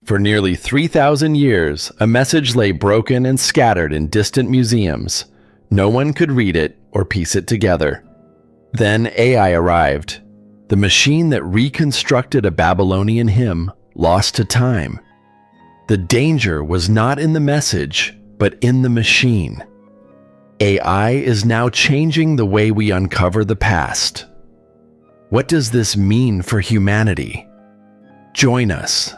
For nearly 3,000 years, a message lay broken and scattered in distant museums. No one could read it or piece it together. Then AI arrived, the machine that reconstructed a Babylonian hymn lost to time. The danger was not in the message, but in the machine. AI is now changing the way we uncover the past. What does this mean for humanity? Join us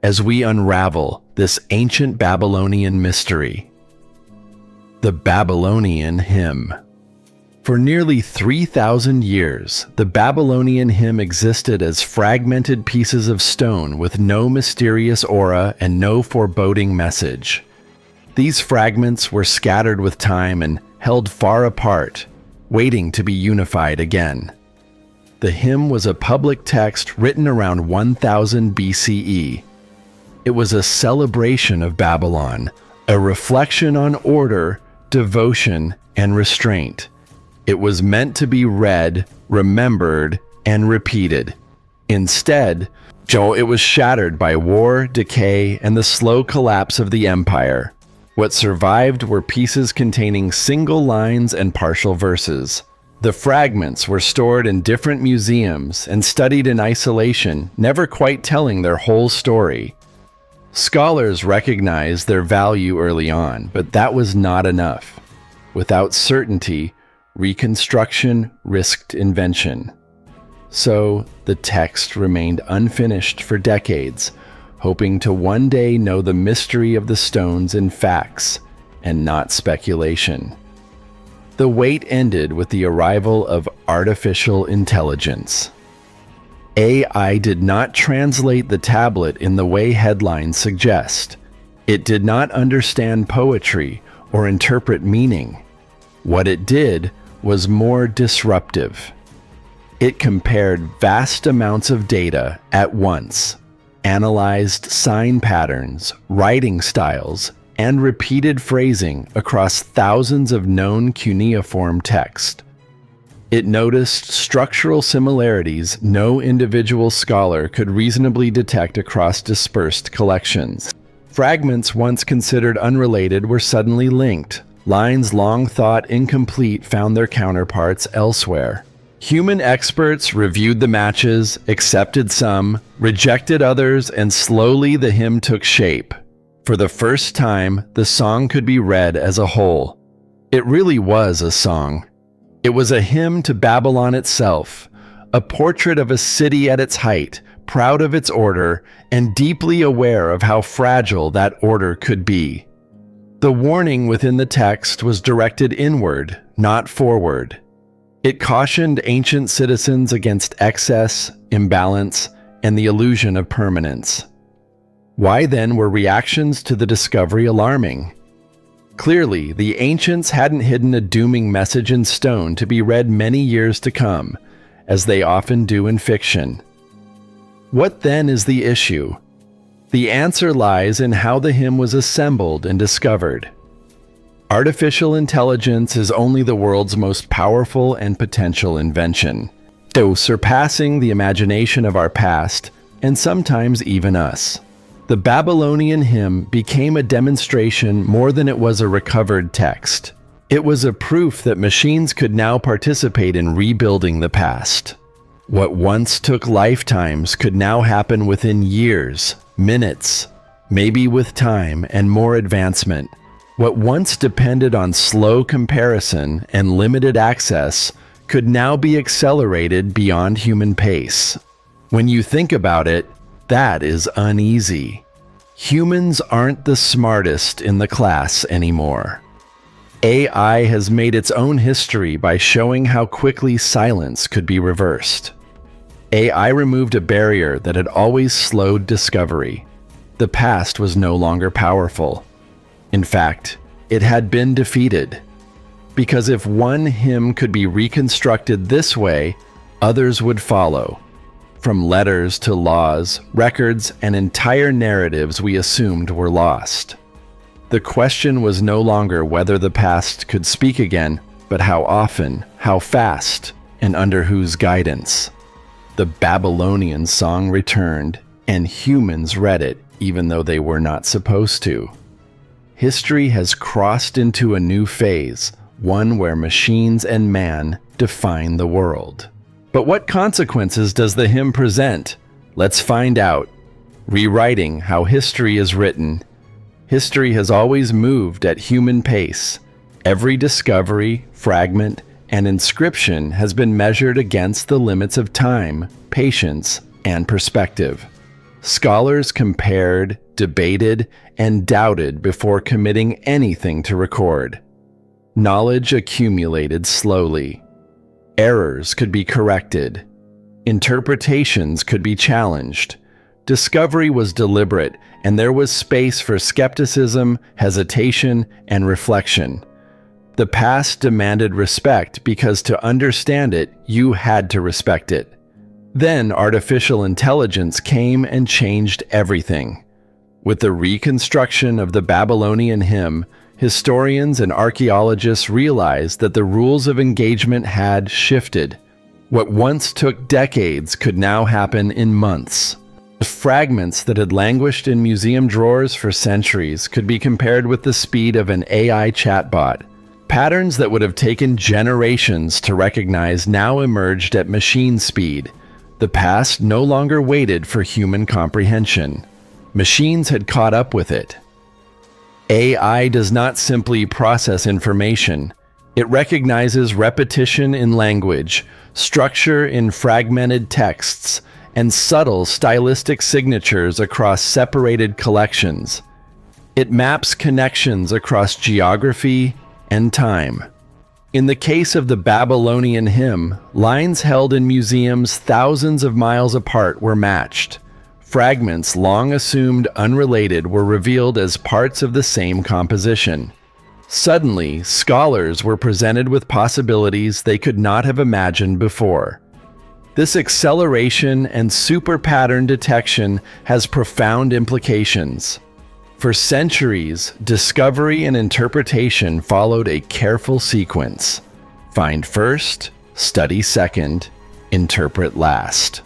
as we unravel this ancient Babylonian mystery. The Babylonian Hymn. For nearly 3,000 years, the Babylonian hymn existed as fragmented pieces of stone with no mysterious aura and no foreboding message. These fragments were scattered with time and held far apart, waiting to be unified again. The hymn was a public text written around 1000 BCE. It was a celebration of Babylon, a reflection on order, devotion, and restraint. It was meant to be read, remembered, and repeated. Instead, it was shattered by war, decay, and the slow collapse of the empire. What survived were pieces containing single lines and partial verses. The fragments were stored in different museums and studied in isolation, never quite telling their whole story. Scholars recognized their value early on, but that was not enough. Without certainty, reconstruction risked invention. So, the text remained unfinished for decades, hoping to one day know the mystery of the stones in facts and not speculation. The wait ended with the arrival of artificial intelligence. AI did not translate the tablet in the way headlines suggest. It did not understand poetry or interpret meaning. What it did was more disruptive. It compared vast amounts of data at once, analyzed sign patterns, writing styles, and repeated phrasing across thousands of known cuneiform text. It noticed structural similarities no individual scholar could reasonably detect across dispersed collections. Fragments once considered unrelated were suddenly linked. Lines long thought incomplete found their counterparts elsewhere. Human experts reviewed the matches, accepted some, rejected others, and slowly the hymn took shape. For the first time, the song could be read as a whole. It really was a song. It was a hymn to Babylon itself, a portrait of a city at its height, proud of its order, and deeply aware of how fragile that order could be. The warning within the text was directed inward, not forward. It cautioned ancient citizens against excess, imbalance, and the illusion of permanence. Why then were reactions to the discovery alarming? Clearly, the ancients hadn't hidden a dooming message in stone to be read many years to come, as they often do in fiction. What then is the issue? The answer lies in how the hymn was assembled and discovered. Artificial intelligence is only the world's most powerful and potential invention, though surpassing the imagination of our past, and sometimes even us. The Babylonian hymn became a demonstration more than it was a recovered text. It was a proof that machines could now participate in rebuilding the past. What once took lifetimes could now happen within years, minutes, maybe with time and more advancement. What once depended on slow comparison and limited access could now be accelerated beyond human pace. When you think about it, that is uneasy. Humans aren't the smartest in the class anymore. AI has made its own history by showing how quickly silence could be reversed. AI removed a barrier that had always slowed discovery. The past was no longer powerful. In fact, it had been defeated. Because if one hymn could be reconstructed this way, others would follow. From letters to laws, records, and entire narratives we assumed were lost. The question was no longer whether the past could speak again, but how often, how fast, and under whose guidance. The Babylonian song returned, and humans read it even though they were not supposed to. History has crossed into a new phase, one where machines and man define the world. But what consequences does the hymn present? Let's find out. Rewriting how history is written. History has always moved at human pace. Every discovery, fragment, and inscription has been measured against the limits of time, patience, and perspective. Scholars compared, debated, and doubted before committing anything to record. Knowledge accumulated slowly. Errors could be corrected. Interpretations could be challenged. Discovery was deliberate, and there was space for skepticism, hesitation, and reflection. The past demanded respect because to understand it, you had to respect it. Then artificial intelligence came and changed everything. With the reconstruction of the Babylonian hymn, historians and archaeologists realized that the rules of engagement had shifted. What once took decades could now happen in months. The fragments that had languished in museum drawers for centuries could be compared with the speed of an AI chatbot. Patterns that would have taken generations to recognize now emerged at machine speed. The past no longer waited for human comprehension. Machines had caught up with it. AI does not simply process information. It recognizes repetition in language, structure in fragmented texts, and subtle stylistic signatures across separated collections. It maps connections across geography and time. In the case of the Babylonian hymn, lines held in museums thousands of miles apart were matched. Fragments long assumed unrelated were revealed as parts of the same composition. Suddenly, scholars were presented with possibilities they could not have imagined before. This acceleration and super pattern detection has profound implications. For centuries, discovery and interpretation followed a careful sequence. Find first, study second, interpret last.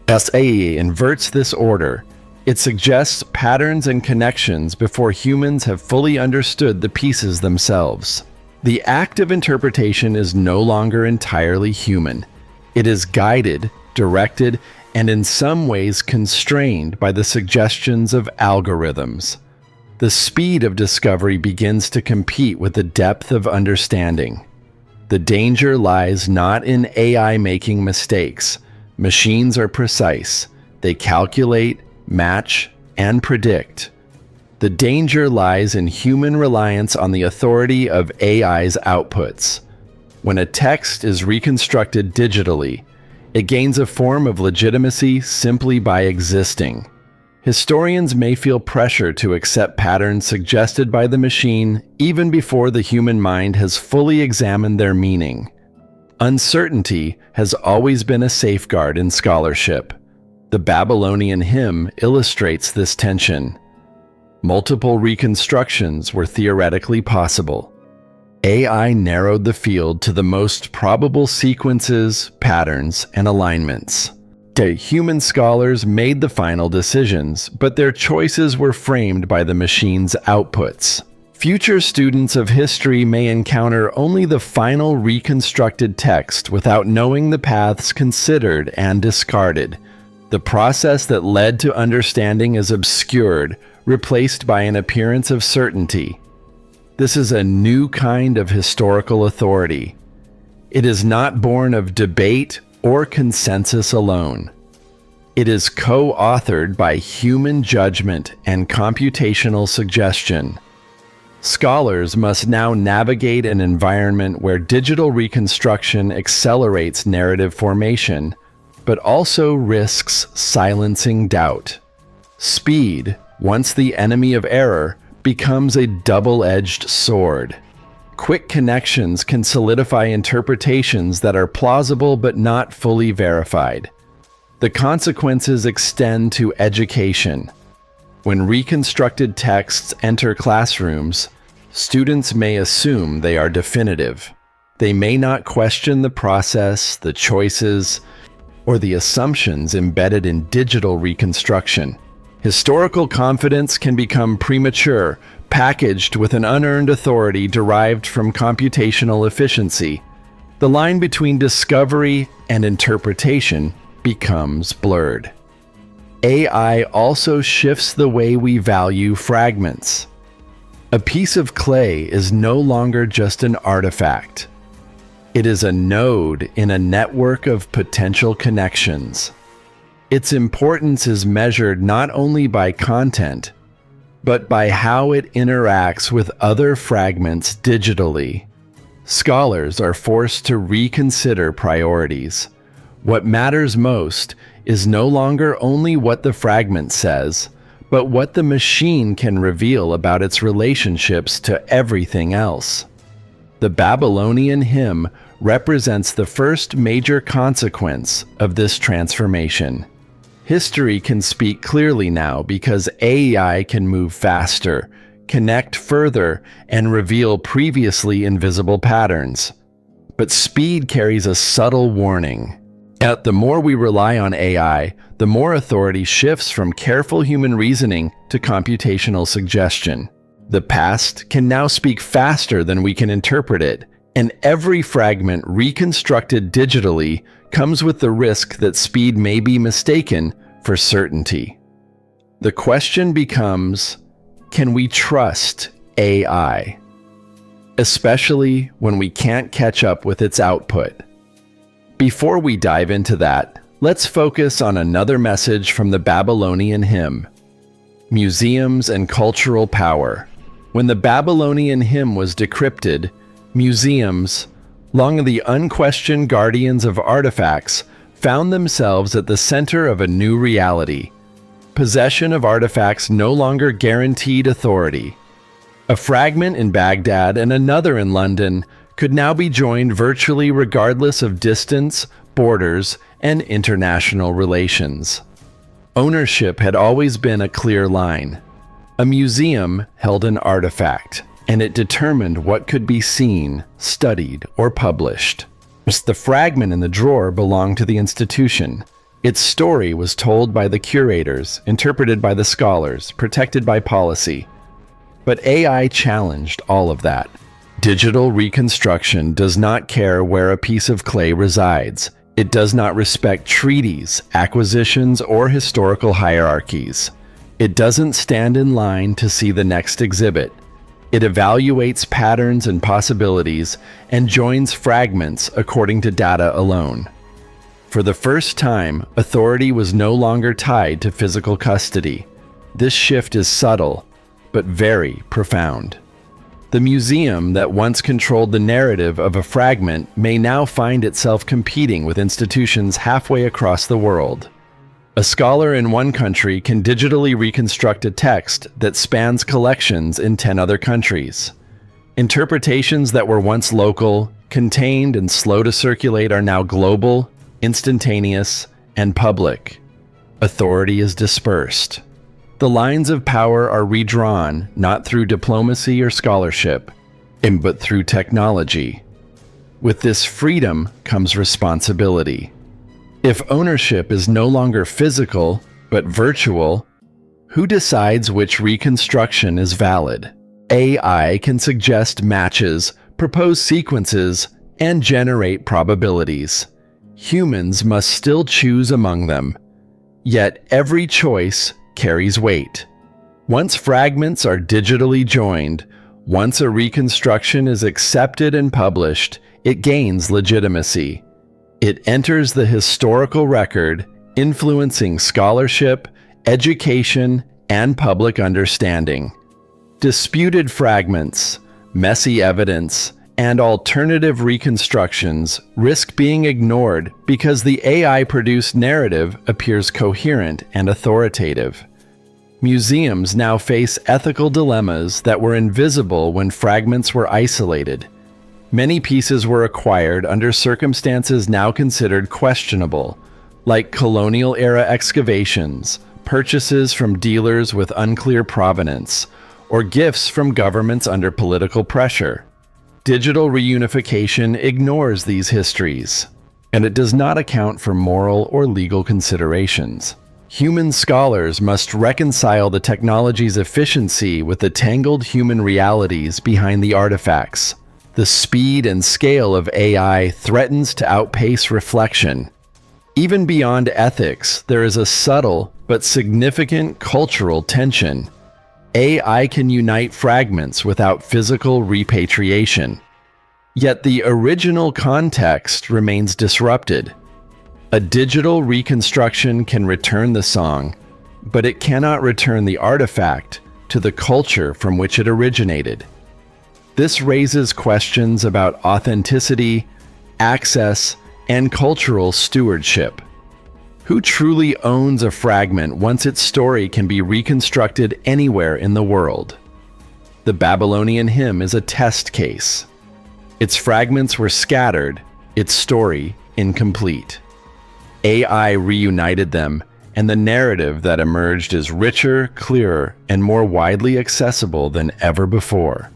SAE inverts this order. It suggests patterns and connections before humans have fully understood the pieces themselves. The act of interpretation is no longer entirely human. It is guided, directed, and in some ways constrained by the suggestions of algorithms. The speed of discovery begins to compete with the depth of understanding. The danger lies not in AI making mistakes. Machines are precise. They calculate, match, and predict. The danger lies in human reliance on the authority of AI's outputs. When a text is reconstructed digitally, it gains a form of legitimacy simply by existing. Historians may feel pressure to accept patterns suggested by the machine even before the human mind has fully examined their meaning. Uncertainty has always been a safeguard in scholarship. The Babylonian hymn illustrates this tension. Multiple reconstructions were theoretically possible. AI narrowed the field to the most probable sequences, patterns, and alignments. Human scholars made the final decisions, but their choices were framed by the machine's outputs. Future students of history may encounter only the final reconstructed text without knowing the paths considered and discarded. The process that led to understanding is obscured, replaced by an appearance of certainty. This is a new kind of historical authority. It is not born of debate or consensus alone. It is co-authored by human judgment and computational suggestion. Scholars must now navigate an environment where digital reconstruction accelerates narrative formation, but also risks silencing doubt. Speed, once the enemy of error, becomes a double-edged sword. Quick connections can solidify interpretations that are plausible but not fully verified. The consequences extend to education. When reconstructed texts enter classrooms, students may assume they are definitive. They may not question the process, the choices, or the assumptions embedded in digital reconstruction. Historical confidence can become premature, packaged with an unearned authority derived from computational efficiency. The line between discovery and interpretation becomes blurred. AI also shifts the way we value fragments. A piece of clay is no longer just an artifact. It is a node in a network of potential connections. Its importance is measured not only by content, but by how it interacts with other fragments digitally. Scholars are forced to reconsider priorities. What matters most is no longer only what the fragment says, but what the machine can reveal about its relationships to everything else. The Babylonian hymn represents the first major consequence of this transformation. History can speak clearly now because AI can move faster, connect further, and reveal previously invisible patterns. But speed carries a subtle warning. The more we rely on AI, the more authority shifts from careful human reasoning to computational suggestion. The past can now speak faster than we can interpret it, and every fragment reconstructed digitally comes with the risk that speed may be mistaken for certainty. The question becomes, can we trust AI? Especially when we can't catch up with its output. Before we dive into that, let's focus on another message from the Babylonian hymn: museums and cultural power. When the Babylonian hymn was decrypted, museums, long the unquestioned guardians of artifacts, found themselves at the center of a new reality. Possession of artifacts no longer guaranteed authority. A fragment in Baghdad and another in London could now be joined virtually regardless of distance, borders, and international relations. Ownership had always been a clear line. A museum held an artifact, and it determined what could be seen, studied, or published. The fragment in the drawer belonged to the institution. Its story was told by the curators, interpreted by the scholars, protected by policy. But AI challenged all of that. Digital reconstruction does not care where a piece of clay resides. It does not respect treaties, acquisitions, or historical hierarchies. It doesn't stand in line to see the next exhibit. It evaluates patterns and possibilities and joins fragments according to data alone. For the first time, authority was no longer tied to physical custody. This shift is subtle, but very profound. The museum that once controlled the narrative of a fragment may now find itself competing with institutions halfway across the world. A scholar in one country can digitally reconstruct a text that spans collections in 10 other countries. Interpretations that were once local, contained, and slow to circulate are now global, instantaneous, and public. Authority is dispersed. The lines of power are redrawn not through diplomacy or scholarship, but through technology. With this freedom comes responsibility. If ownership is no longer physical, but virtual, who decides which reconstruction is valid? AI can suggest matches, propose sequences, and generate probabilities. Humans must still choose among them. Yet every choice carries weight. Once fragments are digitally joined, once a reconstruction is accepted and published, it gains legitimacy. It enters the historical record, influencing scholarship, education, and public understanding. Disputed fragments, messy evidence, and alternative reconstructions risk being ignored because the AI-produced narrative appears coherent and authoritative. Museums now face ethical dilemmas that were invisible when fragments were isolated. Many pieces were acquired under circumstances now considered questionable, like colonial-era excavations, purchases from dealers with unclear provenance, or gifts from governments under political pressure. Digital reunification ignores these histories, and it does not account for moral or legal considerations. Human scholars must reconcile the technology's efficiency with the tangled human realities behind the artifacts. The speed and scale of AI threatens to outpace reflection. Even beyond ethics, there is a subtle but significant cultural tension. AI can unite fragments without physical repatriation. Yet the original context remains disrupted. A digital reconstruction can return the song, but it cannot return the artifact to the culture from which it originated. This raises questions about authenticity, access, and cultural stewardship. Who truly owns a fragment once its story can be reconstructed anywhere in the world? The Babylonian hymn is a test case. Its fragments were scattered, its story incomplete. AI reunited them, and the narrative that emerged is richer, clearer, and more widely accessible than ever before.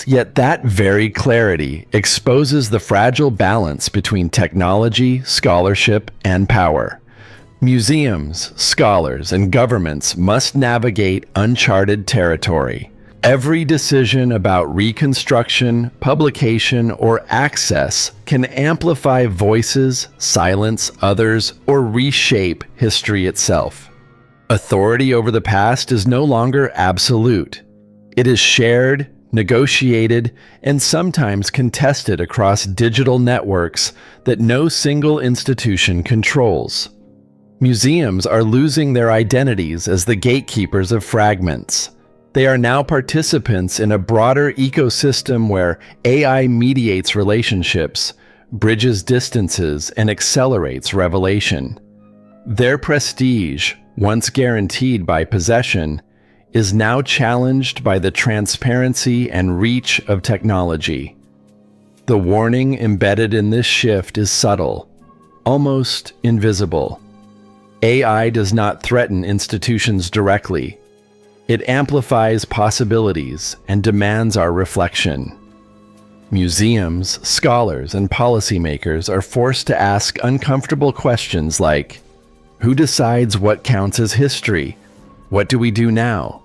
Yet that very clarity exposes the fragile balance between technology, scholarship, and power. Museums, scholars, and governments must navigate uncharted territory. Every decision about reconstruction, publication, or access can amplify voices, silence others, or reshape history itself. Authority over the past is no longer absolute. It is shared, negotiated, and sometimes contested across digital networks that no single institution controls. Museums are losing their identities as the gatekeepers of fragments. They are now participants in a broader ecosystem where AI mediates relationships, bridges distances, and accelerates revelation. Their prestige, once guaranteed by possession, is now challenged by the transparency and reach of technology. The warning embedded in this shift is subtle, almost invisible. AI does not threaten institutions directly. It amplifies possibilities and demands our reflection. Museums, scholars, and policymakers are forced to ask uncomfortable questions like, who decides what counts as history? What do we do now?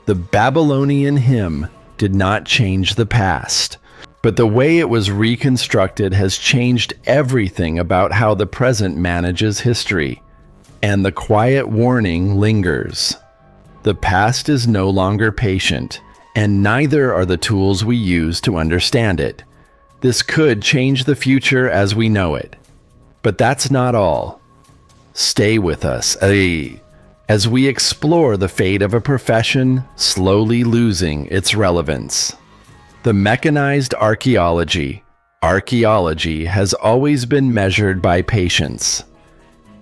The Babylonian hymn did not change the past, but the way it was reconstructed has changed everything about how the present manages history. And the quiet warning lingers. The past is no longer patient, and neither are the tools we use to understand it. This could change the future as we know it. But that's not all. Stay with us as we explore the fate of a profession slowly losing its relevance. The mechanized archaeology. Archaeology has always been measured by patience.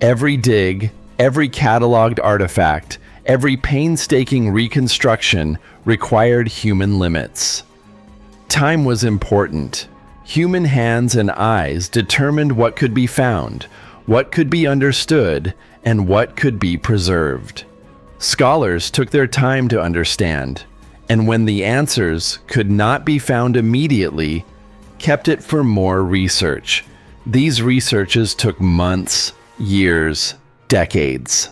Every dig, every cataloged artifact, every painstaking reconstruction required human limits. Time was important. Human hands and eyes determined what could be found, what could be understood, and what could be preserved. Scholars took their time to understand, and when the answers could not be found immediately, kept it for more research. These researches took months, years, decades.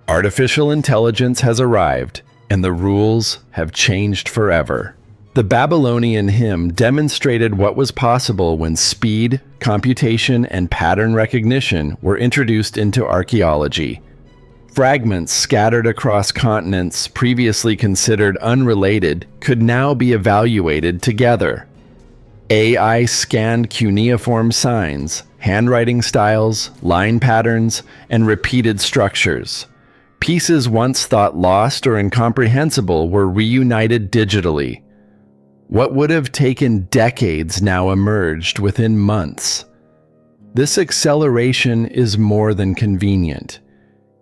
Artificial intelligence has arrived, and the rules have changed forever. The Babylonian hymn demonstrated what was possible when speed, computation, and pattern recognition were introduced into archaeology. Fragments scattered across continents previously considered unrelated could now be evaluated together. AI scanned cuneiform signs, handwriting styles, line patterns, and repeated structures. Pieces once thought lost or incomprehensible were reunited digitally. What would have taken decades now emerged within months. This acceleration is more than convenient.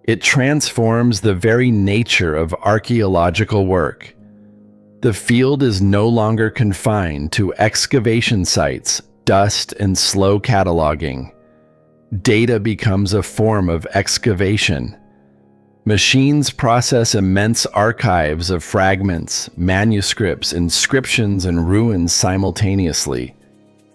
It transforms the very nature of archaeological work. The field is no longer confined to excavation sites, dust, and slow cataloging. Data becomes a form of excavation. Machines process immense archives of fragments, manuscripts, inscriptions, and ruins simultaneously.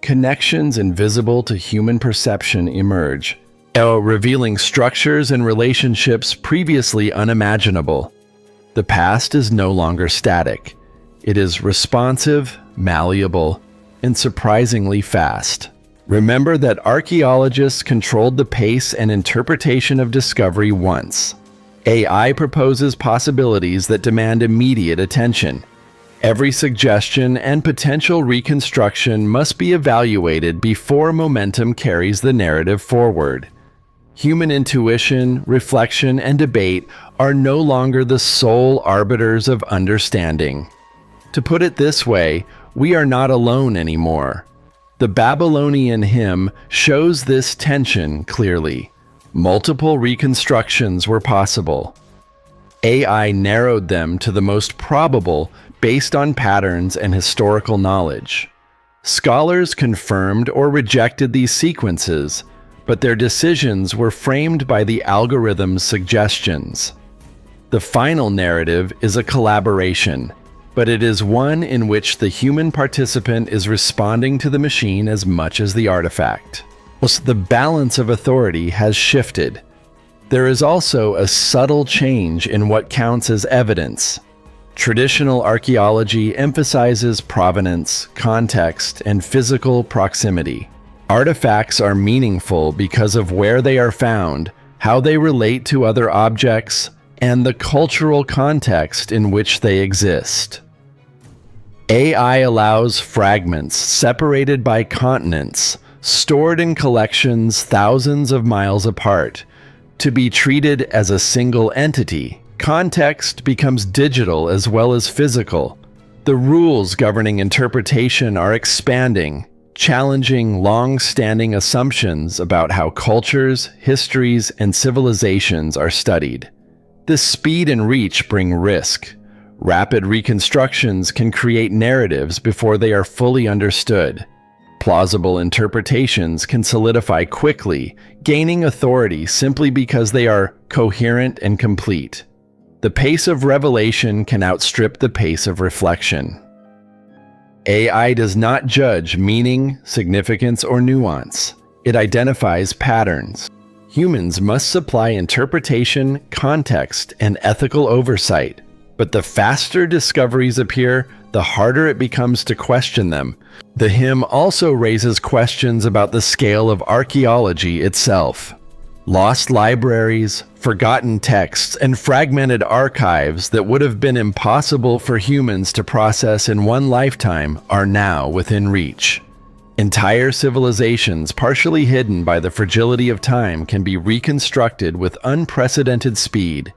Connections invisible to human perception emerge, revealing structures and relationships previously unimaginable. The past is no longer static. It is responsive, malleable, and surprisingly fast. Remember that archaeologists controlled the pace and interpretation of discovery once. AI proposes possibilities that demand immediate attention. Every suggestion and potential reconstruction must be evaluated before momentum carries the narrative forward. Human intuition, reflection, and debate are no longer the sole arbiters of understanding. To put it this way, we are not alone anymore. The Babylonian hymn shows this tension clearly. Multiple reconstructions were possible. AI narrowed them to the most probable based on patterns and historical knowledge. Scholars confirmed or rejected these sequences, but their decisions were framed by the algorithm's suggestions. The final narrative is a collaboration, but it is one in which the human participant is responding to the machine as much as the artifact. The balance of authority has shifted. There is also a subtle change in what counts as evidence. Traditional archaeology emphasizes provenance, context, and physical proximity. Artifacts are meaningful because of where they are found, how they relate to other objects, and the cultural context in which they exist. AI allows fragments separated by continents, stored in collections thousands of miles apart, to be treated as a single entity. Context becomes digital as well as physical. The rules governing interpretation are expanding, challenging long-standing assumptions about how cultures, histories, and civilizations are studied. This speed and reach bring risk. Rapid reconstructions can create narratives before they are fully understood. Plausible interpretations can solidify quickly, gaining authority simply because they are coherent and complete. The pace of revelation can outstrip the pace of reflection. AI does not judge meaning, significance, or nuance. It identifies patterns. Humans must supply interpretation, context, and ethical oversight. But the faster discoveries appear, the harder it becomes to question them. The hymn also raises questions about the scale of archaeology itself. Lost libraries, forgotten texts, and fragmented archives that would have been impossible for humans to process in one lifetime are now within reach. Entire civilizations partially hidden by the fragility of time can be reconstructed with unprecedented speed.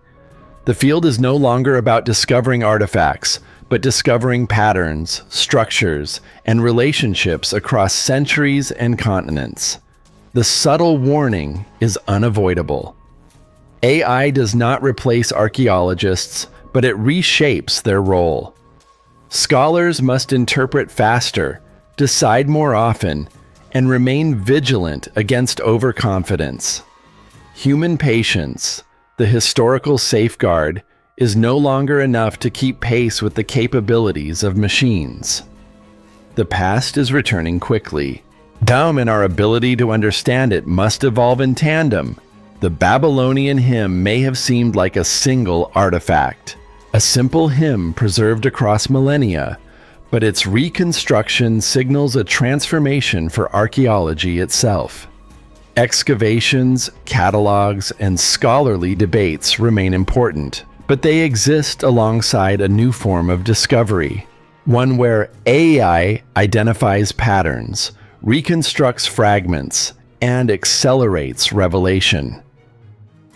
The field is no longer about discovering artifacts, but discovering patterns, structures, and relationships across centuries and continents. The subtle warning is unavoidable. AI does not replace archaeologists, but it reshapes their role. Scholars must interpret faster, decide more often, and remain vigilant against overconfidence. Human patience, the historical safeguard, is no longer enough to keep pace with the capabilities of machines. The past is returning quickly. And our ability to understand it must evolve in tandem. The Babylonian hymn may have seemed like a single artifact, a simple hymn preserved across millennia, but its reconstruction signals a transformation for archaeology itself. Excavations, catalogs, and scholarly debates remain important, but they exist alongside a new form of discovery, one where AI identifies patterns, reconstructs fragments, and accelerates revelation.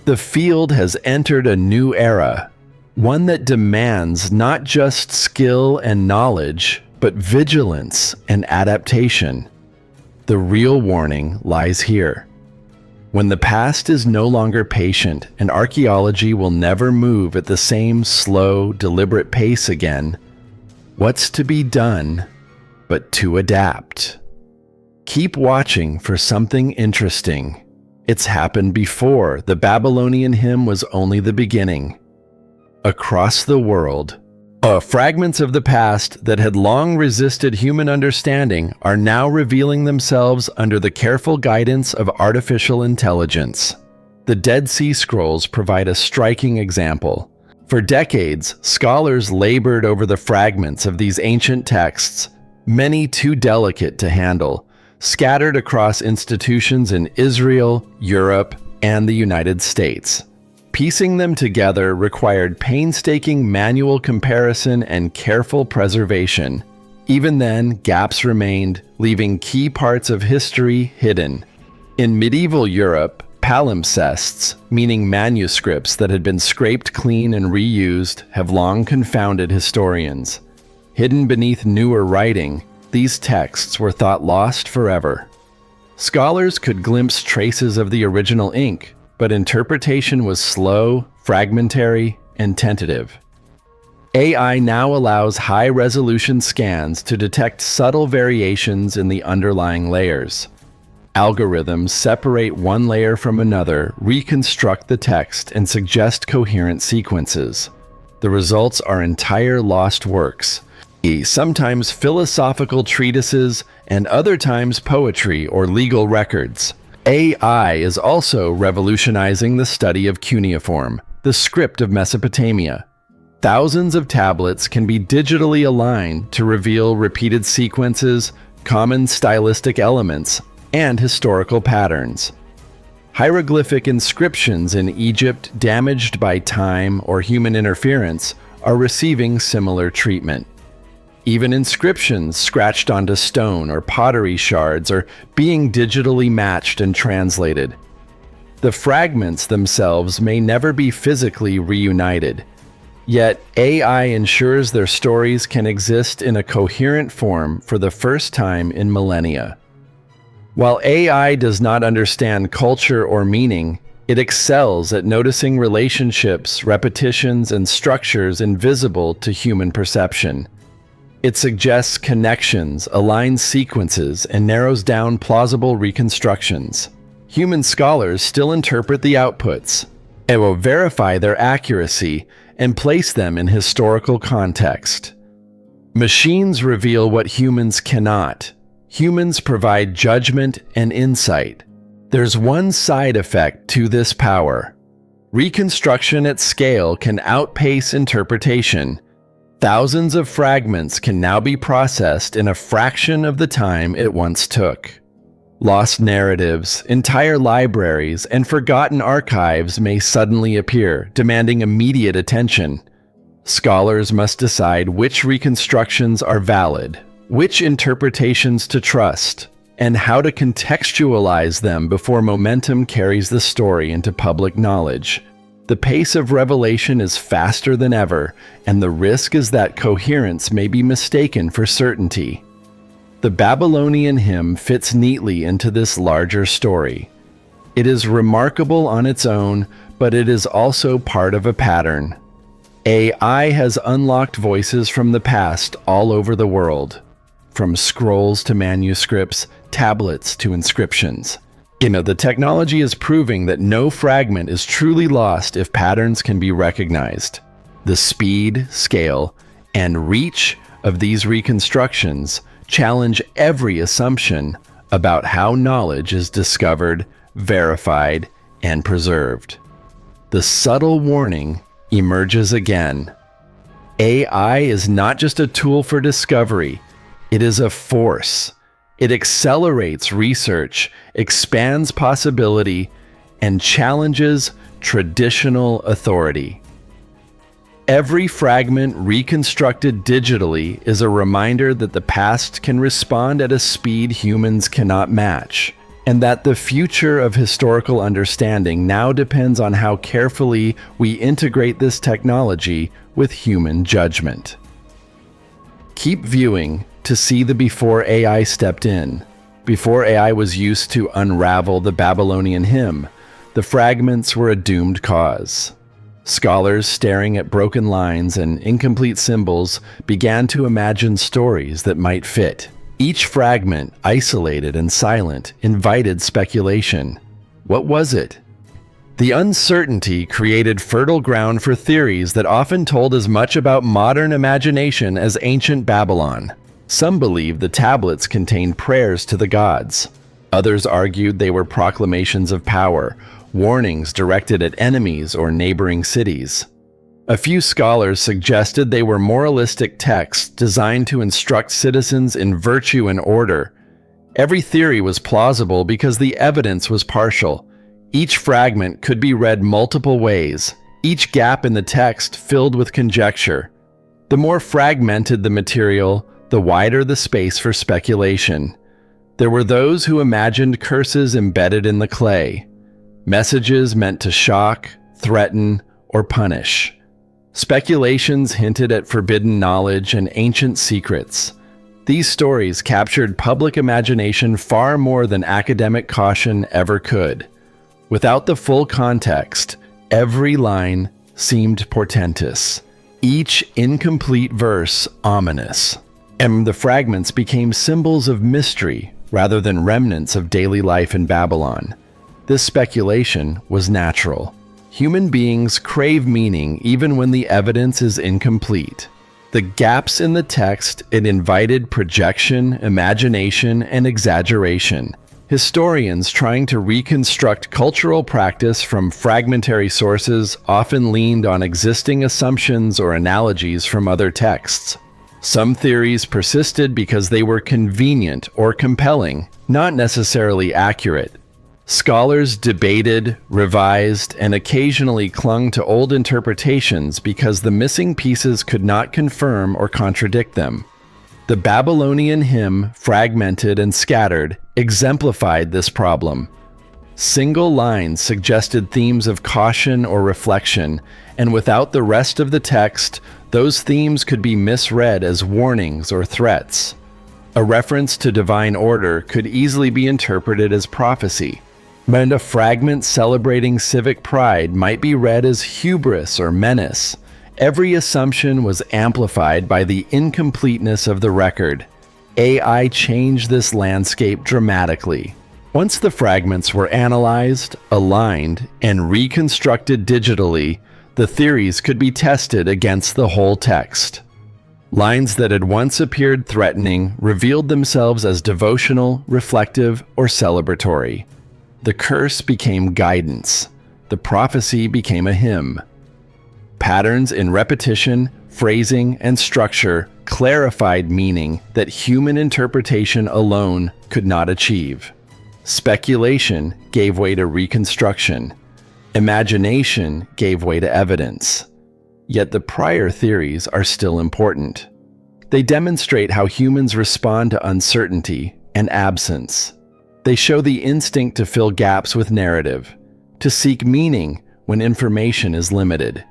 The field has entered a new era, one that demands not just skill and knowledge, but vigilance and adaptation. The real warning lies here. When the past is no longer patient and archaeology will never move at the same slow, deliberate pace again, what's to be done but to adapt? Keep watching for something interesting. It's happened before. The Babylonian hymn was only the beginning. Across the world, Fragments of the past that had long resisted human understanding are now revealing themselves under the careful guidance of artificial intelligence. The Dead Sea Scrolls provide a striking example. For decades, scholars labored over the fragments of these ancient texts, many too delicate to handle, scattered across institutions in Israel, Europe, and the United States. Piecing them together required painstaking manual comparison and careful preservation. Even then, gaps remained, leaving key parts of history hidden. In medieval Europe, palimpsests, meaning manuscripts that had been scraped clean and reused, have long confounded historians. Hidden beneath newer writing, these texts were thought lost forever. Scholars could glimpse traces of the original ink, but interpretation was slow, fragmentary, and tentative. AI now allows high-resolution scans to detect subtle variations in the underlying layers. Algorithms separate one layer from another, reconstruct the text, and suggest coherent sequences. The results are entire lost works, sometimes philosophical treatises, and other times poetry or legal records. AI is also revolutionizing the study of cuneiform, the script of Mesopotamia. Thousands of tablets can be digitally aligned to reveal repeated sequences, common stylistic elements, and historical patterns. Hieroglyphic inscriptions in Egypt damaged by time or human interference are receiving similar treatment. Even inscriptions scratched onto stone or pottery shards are being digitally matched and translated. The fragments themselves may never be physically reunited, yet AI ensures their stories can exist in a coherent form for the first time in millennia. While AI does not understand culture or meaning, it excels at noticing relationships, repetitions, and structures invisible to human perception. It suggests connections, aligns sequences, and narrows down plausible reconstructions. Human scholars still interpret the outputs, and will verify their accuracy and place them in historical context. Machines reveal what humans cannot. Humans provide judgment and insight. There's one side effect to this power. Reconstruction at scale can outpace interpretation. Thousands of fragments can now be processed in a fraction of the time it once took. Lost narratives, entire libraries, and forgotten archives may suddenly appear, demanding immediate attention. Scholars must decide which reconstructions are valid, which interpretations to trust, and how to contextualize them before momentum carries the story into public knowledge. The pace of revelation is faster than ever, and the risk is that coherence may be mistaken for certainty. The Babylonian hymn fits neatly into this larger story. It is remarkable on its own, but it is also part of a pattern. AI has unlocked voices from the past all over the world, from scrolls to manuscripts, tablets to inscriptions. The technology is proving that no fragment is truly lost if patterns can be recognized. The speed, scale, and reach of these reconstructions challenge every assumption about how knowledge is discovered, verified, and preserved. The subtle warning emerges again. AI is not just a tool for discovery, it is a force. It accelerates research, expands possibility, and challenges traditional authority. Every fragment reconstructed digitally is a reminder that the past can respond at a speed humans cannot match, and that the future of historical understanding now depends on how carefully we integrate this technology with human judgment. Keep viewing to see the before AI stepped in. Before AI was used to unravel the Babylonian hymn, the fragments were a doomed cause. Scholars staring at broken lines and incomplete symbols began to imagine stories that might fit. Each fragment, isolated and silent, invited speculation. What was it? The uncertainty created fertile ground for theories that often told as much about modern imagination as ancient Babylon. Some believed the tablets contained prayers to the gods. Others argued they were proclamations of power, warnings directed at enemies or neighboring cities. A few scholars suggested they were moralistic texts designed to instruct citizens in virtue and order. Every theory was plausible because the evidence was partial. Each fragment could be read multiple ways, each gap in the text filled with conjecture. The more fragmented the material, the wider the space for speculation. There were those who imagined curses embedded in the clay, messages meant to shock, threaten, or punish. Speculations hinted at forbidden knowledge and ancient secrets. These stories captured public imagination far more than academic caution ever could. Without the full context, every line seemed portentous, each incomplete verse ominous, and the fragments became symbols of mystery rather than remnants of daily life in Babylon. This speculation was natural. Human beings crave meaning even when the evidence is incomplete. The gaps in the text, it invited projection, imagination, and exaggeration. Historians trying to reconstruct cultural practice from fragmentary sources often leaned on existing assumptions or analogies from other texts. Some theories persisted because they were convenient or compelling, not necessarily accurate. Scholars debated, revised, and occasionally clung to old interpretations because the missing pieces could not confirm or contradict them. The Babylonian hymn, fragmented and scattered, exemplified this problem. Single lines suggested themes of caution or reflection, and without the rest of the text, those themes could be misread as warnings or threats. A reference to divine order could easily be interpreted as prophecy, and a fragment celebrating civic pride might be read as hubris or menace. Every assumption was amplified by the incompleteness of the record. AI changed this landscape dramatically. Once the fragments were analyzed, aligned, and reconstructed digitally, the theories could be tested against the whole text. Lines that had once appeared threatening revealed themselves as devotional, reflective, or celebratory. The curse became guidance. The prophecy became a hymn. Patterns in repetition, phrasing, and structure clarified meaning that human interpretation alone could not achieve. Speculation gave way to reconstruction. Imagination gave way to evidence. Yet the prior theories are still important. They demonstrate how humans respond to uncertainty and absence. They show the instinct to fill gaps with narrative, to seek meaning when information is limited.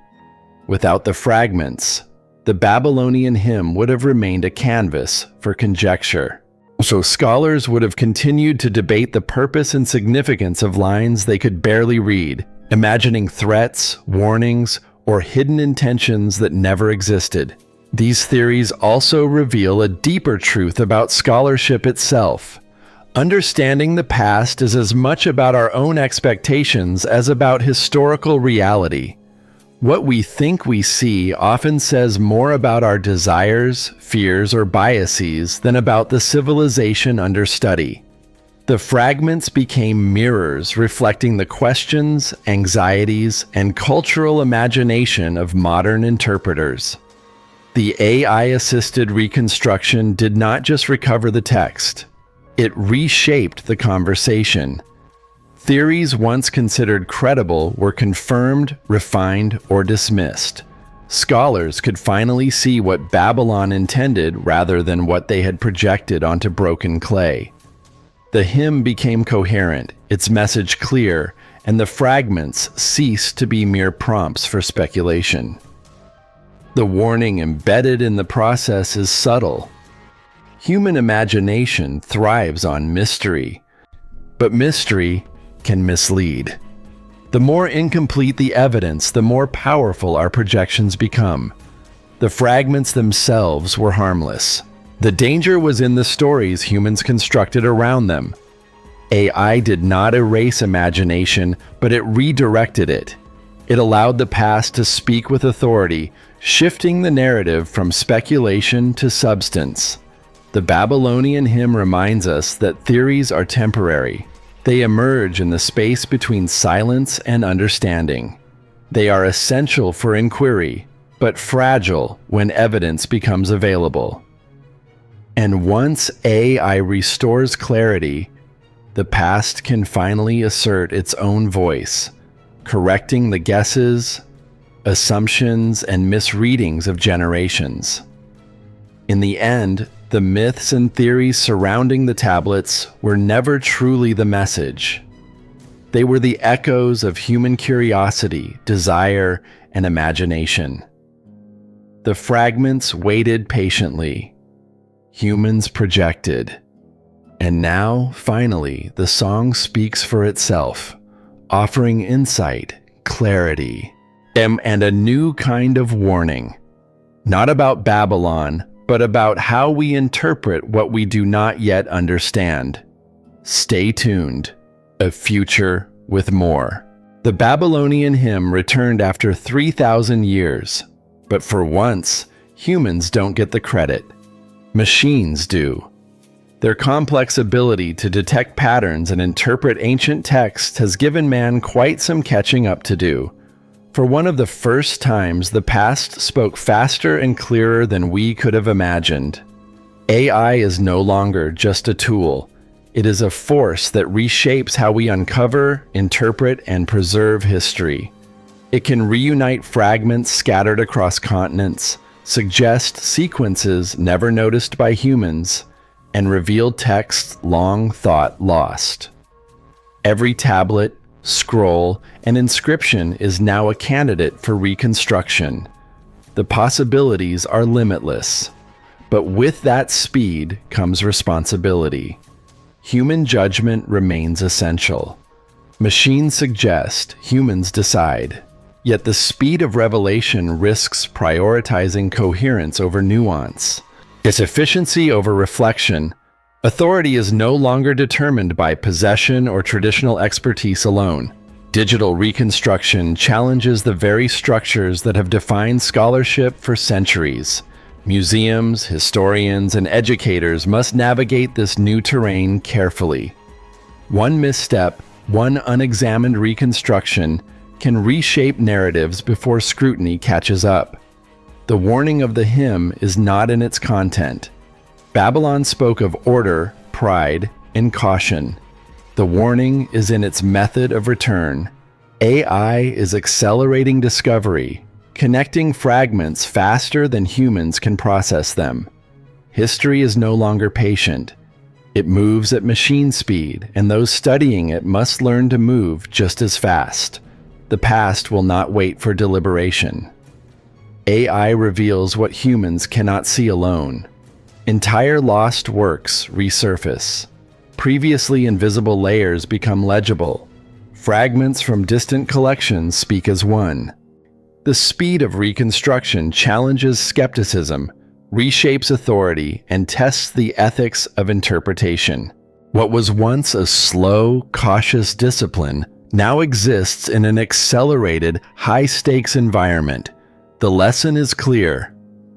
Without the fragments, the Babylonian hymn would have remained a canvas for conjecture. So scholars would have continued to debate the purpose and significance of lines they could barely read, imagining threats, warnings, or hidden intentions that never existed. These theories also reveal a deeper truth about scholarship itself. Understanding the past is as much about our own expectations as about historical reality. What we think we see often says more about our desires, fears, or biases than about the civilization under study. The fragments became mirrors reflecting the questions, anxieties, and cultural imagination of modern interpreters. The AI-assisted reconstruction did not just recover the text, it reshaped the conversation. Theories once considered credible were confirmed, refined, or dismissed. Scholars could finally see what Babylon intended rather than what they had projected onto broken clay. The hymn became coherent, its message clear, and the fragments ceased to be mere prompts for speculation. The warning embedded in the process is subtle. Human imagination thrives on mystery, but mystery can mislead. The more incomplete the evidence, the more powerful our projections become. The fragments themselves were harmless. The danger was in the stories humans constructed around them. AI did not erase imagination, but it redirected it. It allowed the past to speak with authority, shifting the narrative from speculation to substance. The Babylonian hymn reminds us that theories are temporary. They emerge in the space between silence and understanding. They are essential for inquiry, but fragile when evidence becomes available. And once AI restores clarity, the past can finally assert its own voice, correcting the guesses, assumptions, and misreadings of generations. In the end, the myths and theories surrounding the tablets were never truly the message. They were the echoes of human curiosity, desire, and imagination. The fragments waited patiently. Humans projected. And now, finally, the song speaks for itself, offering insight, clarity, and a new kind of warning. Not about Babylon, but about how we interpret what we do not yet understand. Stay tuned. A future with more. The Babylonian hymn returned after 3,000 years, but for once, humans don't get the credit. Machines do. Their complex ability to detect patterns and interpret ancient texts has given man quite some catching up to do. For one of the first times, the past spoke faster and clearer than we could have imagined. AI is no longer just a tool. It is a force that reshapes how we uncover, interpret, and preserve history. It can reunite fragments scattered across continents, suggest sequences never noticed by humans, and reveal texts long thought lost. Every tablet, scroll, and inscription is now a candidate for reconstruction. The possibilities are limitless, but with that speed comes responsibility. Human judgment remains essential. Machines suggest, humans decide. Yet the speed of revelation risks prioritizing coherence over nuance. Its efficiency over reflection. Authority is no longer determined by possession or traditional expertise alone. Digital reconstruction challenges the very structures that have defined scholarship for centuries. Museums, historians, and educators must navigate this new terrain carefully. One misstep, one unexamined reconstruction, can reshape narratives before scrutiny catches up. The warning of the hymn is not in its content. Babylon spoke of order, pride, and caution. The warning is in its method of return. AI is accelerating discovery, connecting fragments faster than humans can process them. History is no longer patient. It moves at machine speed, and those studying it must learn to move just as fast. The past will not wait for deliberation. AI reveals what humans cannot see alone. Entire lost works resurface. Previously invisible layers become legible. Fragments from distant collections speak as one. The speed of reconstruction challenges skepticism, reshapes authority, and tests the ethics of interpretation. What was once a slow, cautious discipline now exists in an accelerated, high-stakes environment. The lesson is clear.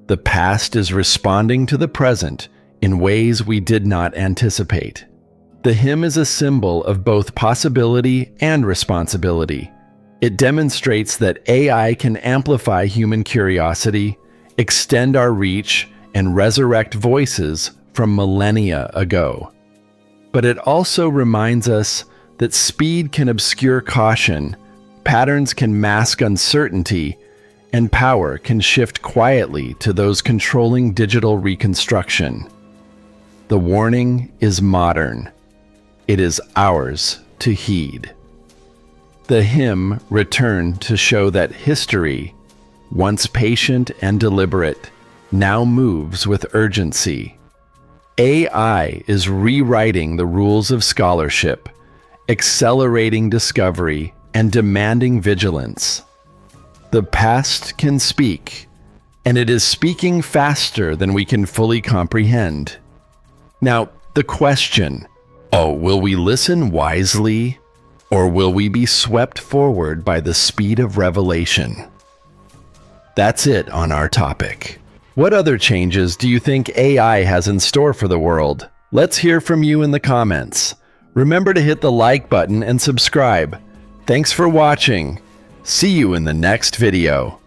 The past is responding to the present in ways we did not anticipate. The hymn is a symbol of both possibility and responsibility. It demonstrates that AI can amplify human curiosity, extend our reach, and resurrect voices from millennia ago. But it also reminds us that speed can obscure caution, patterns can mask uncertainty, and power can shift quietly to those controlling digital reconstruction. The warning is modern. It is ours to heed. The hymn returned to show that history, once patient and deliberate, now moves with urgency. AI is rewriting the rules of scholarship, accelerating discovery, and demanding vigilance. The past can speak, and it is speaking faster than we can fully comprehend. Now, the question, Oh, will we listen wisely, or will we be swept forward by the speed of revelation? That's it on our topic. What other changes do you think AI has in store for the world? Let's hear from you in the comments. Remember to hit the like button and subscribe. Thanks for watching. See you in the next video.